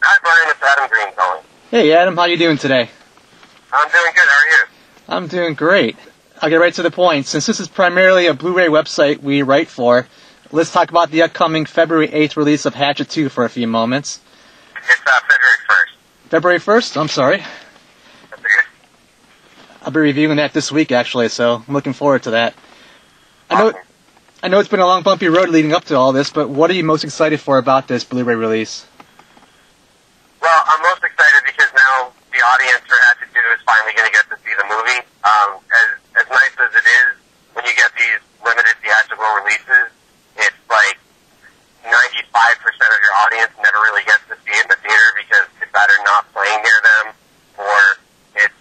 Hi, Brian. It's Adam Green calling. Hey, Adam. How you doing today? I'm doing good. How are you? I'm doing great. I'll get right to the point. Since this is primarily a Blu-ray website we write for, let's talk about the upcoming February 8th release of Hatchet 2 for a few moments. It's February 1st. February 1st? I'm sorry. That's okay. I'll be reviewing that this week, actually, so I'm looking forward to that. Awesome. I know it's been a long, bumpy road leading up to all this, but what are you most excited for about this Blu-ray release? Well, I'm most excited because now the audience for Hatchet 2 is finally going to get to see the movie. As nice as it is, when you get these limited theatrical releases, it's like 95% of your audience never really gets to see it in the theater because it's either not playing near them, or it's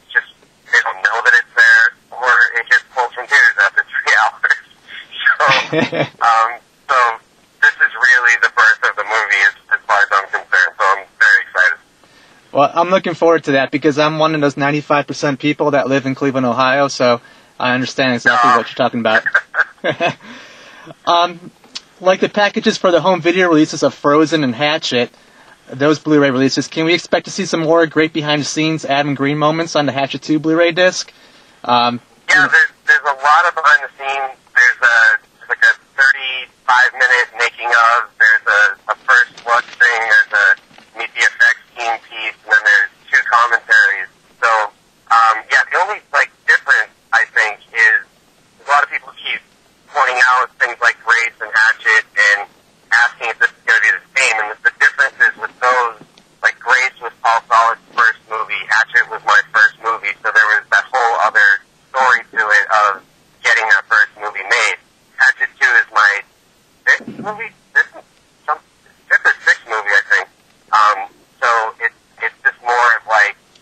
just, they don't know that it's there, or it gets pulled from theaters after 3 hours. So this is really the birth of the movie as far as I'm concerned, so I'm very excited. Well, I'm looking forward to that because I'm one of those 95% people that live in Cleveland, Ohio, so I understand exactly what you're talking about. Like the packages for the home video releases of Frozen and Hatchet, those Blu-ray releases, can we expect to see some more great behind-the-scenes Adam Green moments on the Hatchet 2 Blu-ray disc? Yeah, there's a lot of behind-the-scenes. There's like a 35-minute making of. There's a first look thing. There's a meet the effects team piece, and then there's 2 commentaries. So, yeah, the only difference I think is a lot of people keep pointing out things like Grace and Hatchet and asking if this is going to be the same. And the difference is with those, like Grace was Paul Solid's first movie, Hatchet was my first movie, so there was that whole other story to it of getting that first movie made. Hatchet 2 is my 5th movie? 5th or 6th movie, I think. So it's just more of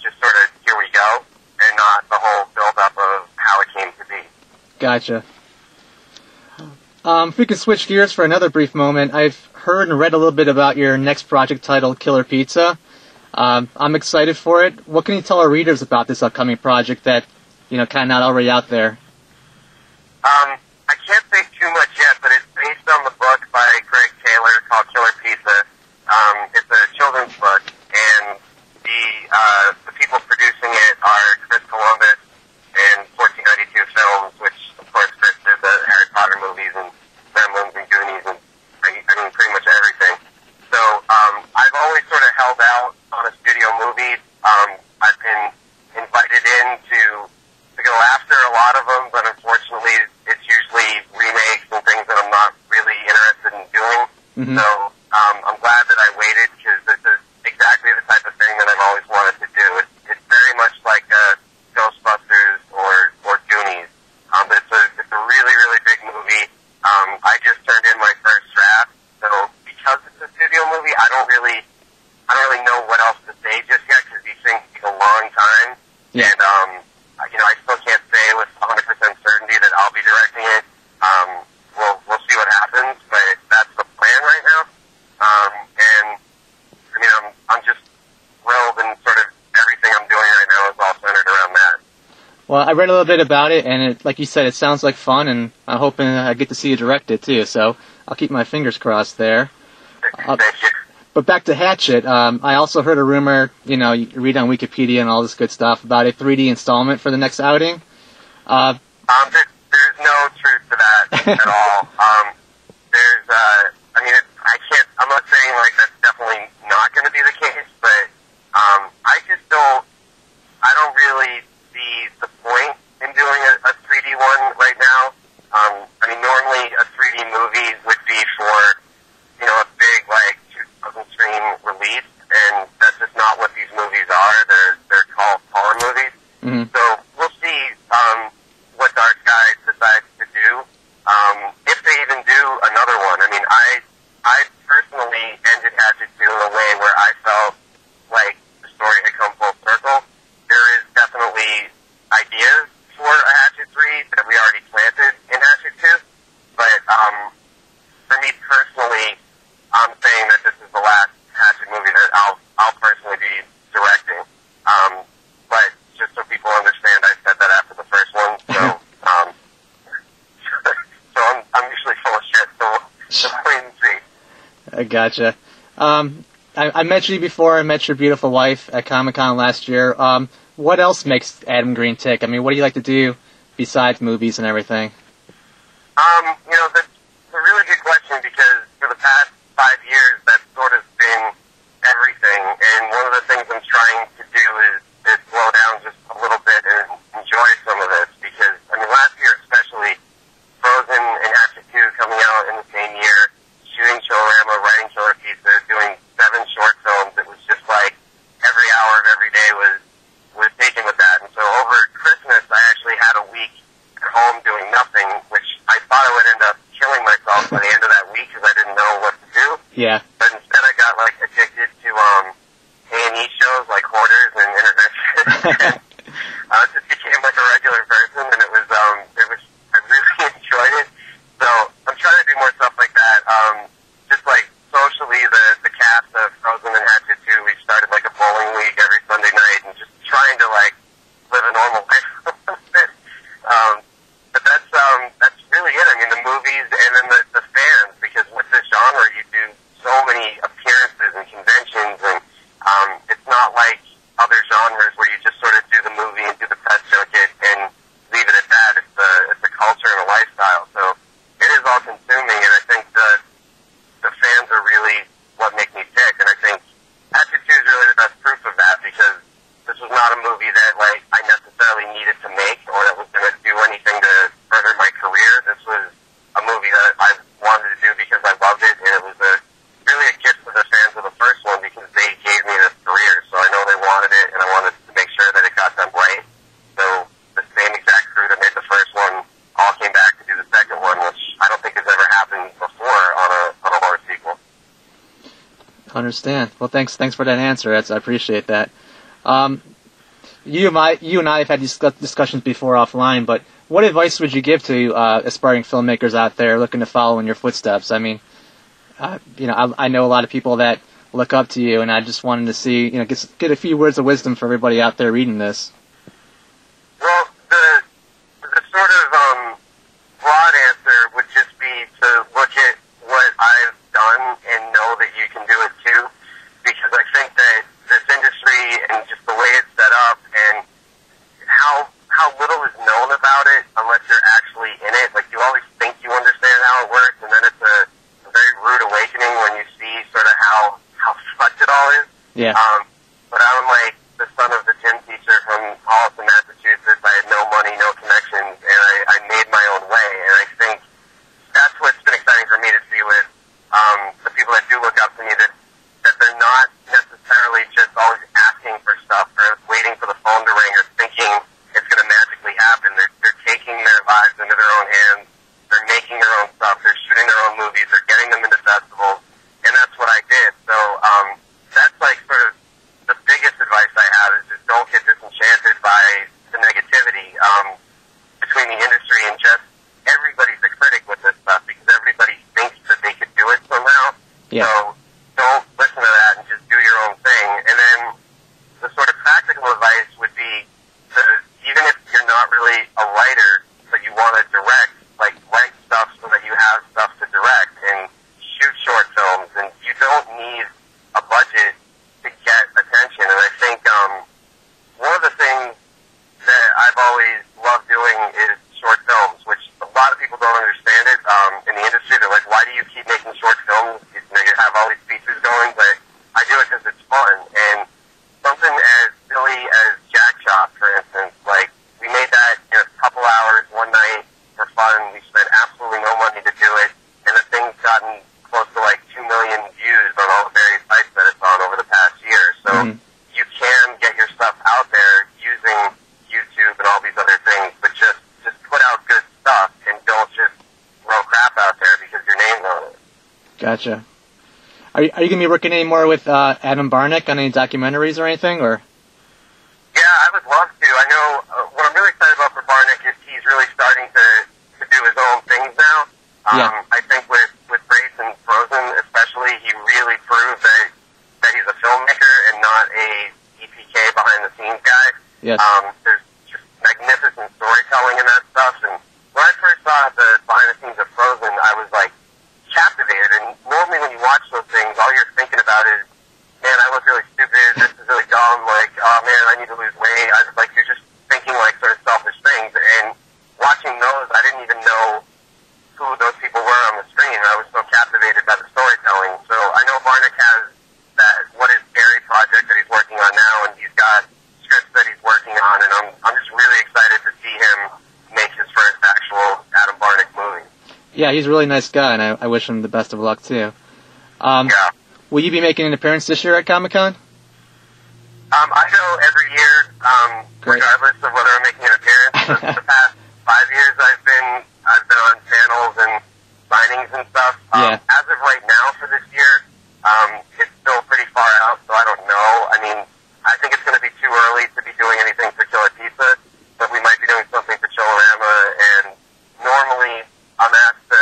just sort of, here we go, and not the whole build-up of how it came to be. Gotcha. If we can switch gears for another brief moment, I've heard and read a little bit about your next project titled Killer Pizza. I'm excited for it. What can you tell our readers about this upcoming project that, kind of not already out there? I can't say too much yet, but it's based on the book by Greg Taylor called Killer Pizza. It's a children's book, and the people producing it are Chris Columbus and 1492 Films, which, of course, Chris did the Harry Potter movies and Gremlins and Goonies and, I mean, pretty much everything. So, I've always sort of held out on a studio movie. I've been invited in to go after a lot of them, but unfortunately, it's usually remakes and things that I'm not really interested in doing. Mm-hmm. So, I'm glad that I waited because this is exactly the type of thing that I've always wanted to do. It's very much like Ghostbusters or Goonies. But it's a really, really big movie. I just turned in my first draft, so because it's a studio movie, I don't really know what else to say just yet because these things take a long time. Yeah. And I still can't say with 100% certainty that I'll be directing it. We'll see what happens, but that's the plan right now. And I mean, I'm just thrilled, and sort of everything I'm doing right now is all centered around that. Well, I read a little bit about it, and like you said, it sounds like fun, and I'm hoping I get to see you direct it too. So I'll keep my fingers crossed there. Thank you. But back to Hatchet, I also heard a rumor, you read on Wikipedia and all this good stuff about a 3D installment for the next outing. There's no truth to that at all. I'm not saying that's definitely not going to be the case, but I don't really see the point in doing a 3D one right now. I mean, normally a 3D movie would be for, a big 2,000 screen release, and that's just not what these movies are. They're called horror movies. Mm-hmm. So we'll see what Dark Sky decides to do. If they even do another one. I mean, I personally ended Hatchet 2 in a way where I felt like the story had come full circle. There is definitely ideas for a Hatchet 3 that we already planted in Hatchet 2, but for me personally, I'm saying that this is the last Hatchet movie that I'll personally be directing. But just so people understand, I said that after the first one, so I'm usually full of shit, so wait and see. I gotcha. I met you before. I met your beautiful wife at Comic-Con last year. What else makes Adam Green tick? I mean, what do you like to do besides movies and everything? That's a really good question because for the past 5 years, that's sort of been everything. And one of the things I'm trying to do is slow down just a little bit and enjoy some of this because, I mean, last year especially, Frozen and Hatchet 2 coming out in the same year, shooting Chillerama, writing Killer Pizza, doing 7 short films. It was just like every hour of every day was taken with that. And so over Christmas, I actually had a week at home doing nothing, which I thought I would end up killing myself by the end of that week because I didn't know what to do. Yeah. But instead I got like addicted to A&E shows like Hoarders and Intervention. Just became like a regular person, and I really enjoyed it. So I'm trying to do more stuff like that. Just like socially, the cast of Frozen and Hatchet 2, we started like a bowling league every Sunday night, and just trying to like live a normal life a little bit. But that's really it. I mean, the movies and then the fans, because with this genre, you do so many appearances and conventions, and it's not like other genres where you just sort of do the movie and do the press junket and leave it at that. It's a culture and a lifestyle. So it is all consuming, and I think the fans are really what make me tick. And I think Hatchet 2 is really the best proof of that because this was not a movie that like I necessarily needed to make or that was going to do anything to further my career. This was a movie that I wanted to do because I loved it, and it was really a gift to the fans of the first one because they gave me this career. So I know they wanted it, and I wanted to make sure that it got done right. So the same exact crew that made the first one all came back to do the second one, which I don't think has ever happened before on a horror sequel. Understand. Well, thanks for that answer. I appreciate that. You and I have had these discussions before offline, but what advice would you give to aspiring filmmakers out there looking to follow in your footsteps? I mean, I know a lot of people that look up to you, and I just wanted to see, get a few words of wisdom for everybody out there reading this. Well, the sort of broad answer would just be to look at what I've done and know that you can do it too, because I think that this industry and just the way it's set up and how little is known about it unless you're actually in it. Like, you always think you understand how it works, and then it's a very rude awakening when you see sort of how fucked it all is. Yeah. But I'm like the son of the gym teacher from Holliston, Massachusetts. I had no money, no connections, and I made my own way. And I think that's what's been exciting for me to see with the people that do look up to me, that they're not necessarily just always asking for stuff or waiting for the phone to ring or thinking it's going to magically happen. They're taking their lives into their own hands. They're making their own stuff. They're shooting their own movies. They're getting them into festivals. And that's what I did. So that's like sort of the biggest advice I have is just don't get disenchanted by the negativity between the industry and just everybody's a critic with this stuff because everybody thinks that they could do it somehow. Yeah. So don't listen to that and just do your own thing. And then the sort of practical advice would be to, even if you're not really a writer, but you want to direct, like write stuff so that you have stuff to direct and shoot short films. And you don't need a budget to get attention. And I think one of the things that I've always loved doing is short films, which a lot of people don't understand it in the industry. They're like, why do you keep making short films? You have all these features going, but I do it because it's fun. And something as silly as Jack Shot, for instance, like we made that in a couple hours one night for fun. We spent absolutely no money to do it, and the thing's gotten close to like 2 million views on all the various sites that it's on over the past year. So you can get your stuff out there using YouTube and all these other things, but just put out good stuff and don't just throw crap out there because your name's on it. Gotcha. Are you going to be working any more with Adam Barnick on any documentaries or anything, or? Yeah, I would love to. I know what I'm really excited about for Barnick is he's really starting to do his own things now. I think with Grace and Frozen especially, he really proved that he's a filmmaker and not a EPK behind-the-scenes guy. Yes. There's just magnificent storytelling in that stuff. And when I first saw the behind-the-scenes of Frozen, I was like captivated. And normally when you watch those things, all you're thinking about is need to lose weight. I was like, you're just thinking like sort of selfish things. And watching those, I didn't even know who those people were on the screen. I was so captivated by the storytelling. So I know Varnick has that What Is Scary project that he's working on now, and he's got scripts that he's working on, and I'm just really excited to see him make his first actual Adam Varnick movie. Yeah, he's a really nice guy, and I wish him the best of luck too. Yeah. Will you be making an appearance this year at Comic-Con? I go every year, regardless of whether I'm making an appearance. The past 5 years, I've been on panels and signings and stuff. Yeah. As of right now for this year, it's still pretty far out, so I don't know. I mean, I think it's going to be too early to be doing anything for Killer Pizza, but we might be doing something for Chillerama, and normally I'm asked to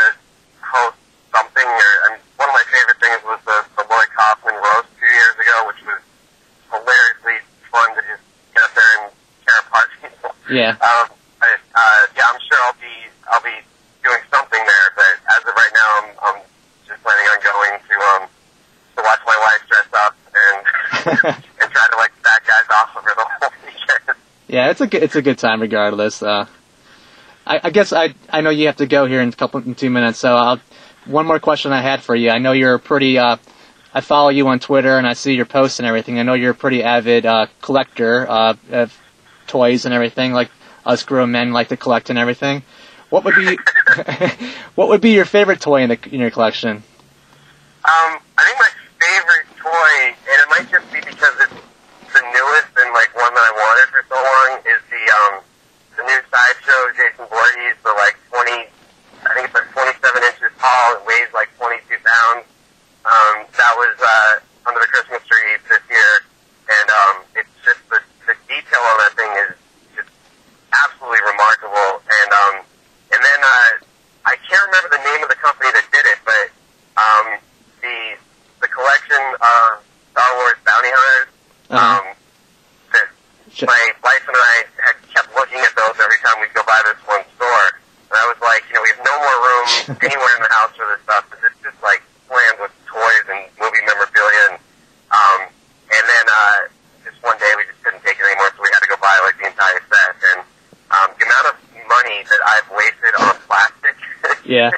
host something, one of my favorite things was the Lloyd Kaufman roast 2 years ago, which was hilariously fun to just get up there and tear apart people. Yeah. Yeah, I'm sure I'll be doing something there, but as of right now, I'm just planning on going to watch my wife dress up and and try to like back guys off of her the whole weekend. Yeah, it's a good time regardless. I guess I know you have to go here in 2 minutes, so one more question I had for you. I know you're pretty. I follow you on Twitter and I see your posts and everything. I know you're a pretty avid collector of toys and everything, like us grown men like to collect and everything. What would be what would be your favorite toy in your collection? I think my favorite toy, and it might just be because it's the newest and like one that I wanted for so long, is the new Sideshow Jason Voorhees, the like 20, I think it's like 27 inches tall, it weighs like 22 pounds. That was under the Christmas tree this year, and it's just the detail on that thing is just absolutely remarkable. And then I can't remember the name of the company that did it, but the collection of Star Wars bounty hunters. That my wife and I had kept looking at those every time we'd go by this one store, and I was like, we have no more room anywhere in the house for this stuff. It's just like slammed with toys and movie memorabilia, and then just one day we just couldn't take it anymore, so we had to go buy like the entire set. And the amount of money that I've wasted on plastic, yeah,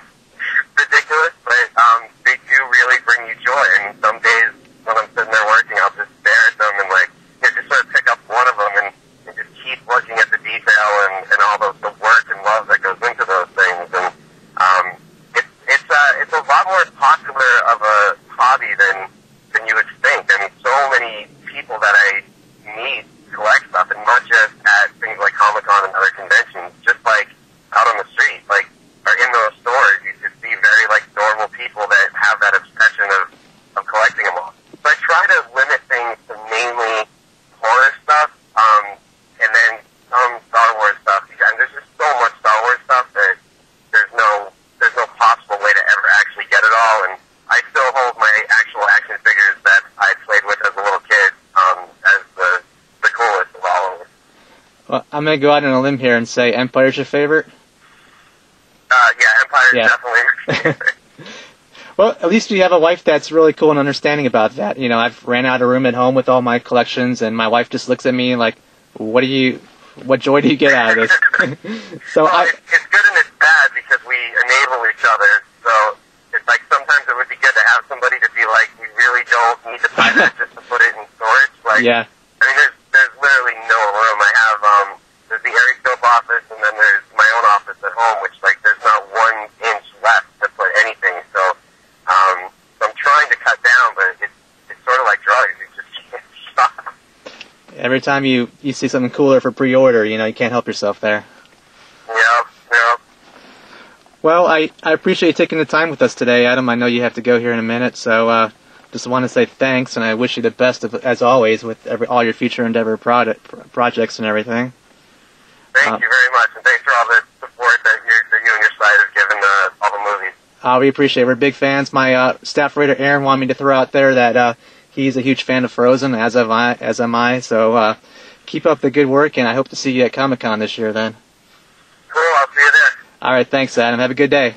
ridiculous, but they do really bring you joy. And some days when I'm sitting there working, I'll just stare at them and like just sort of pick up one of them and just keep looking at the detail and all the work and love that goes into those things. And it's a lot more popular of a hobby than you would think. I mean, so many people that I meet collect stuff, and not just at things like Comic-Con and other conventions, just like out on the street, like, or in those stores, you just see very like normal people that have that obsession of collecting them all. So I try to limit things to mainly horror stuff, and then some Star Wars stuff. And there's just so much Star Wars stuff that there's no possible way to ever actually get it all. And I still hold my actual action figures that I played with as a little kid as the coolest of all of them. Well, I'm gonna go out on a limb here and say Empire's your favorite. Yeah, Empire's definitely my favorite. Well, at least you have a wife that's really cool and understanding about that. I've ran out of room at home with all my collections, and my wife just looks at me like, what joy do you get out of this? So well, it's good and it's bad because we enable each other. So it's like sometimes it would be good to have somebody to be like, we really don't need to buy that just to put it in storage. Like, yeah. I mean, there's literally no room. I have there's the Aeroscope office, and then there's my own office at home, which like there's not 1 inch left to put anything. So I'm trying to cut down, but it's sort of like drugs. You just can't stop. Every time you see something cooler for pre-order, you can't help yourself there. Yeah. Well, I appreciate you taking the time with us today, Adam. I know you have to go here in a minute, so just want to say thanks, and I wish you the best, as always, with all your future endeavor projects and everything. Thank you very much, and thanks for all the support that you and your site have given all the movies. We appreciate it. We're big fans. My staff writer, Aaron, wanted me to throw out there that he's a huge fan of Frozen, as am I. So keep up the good work, and I hope to see you at Comic-Con this year then. Cool, I'll see you there. All right, thanks, Adam. Have a good day.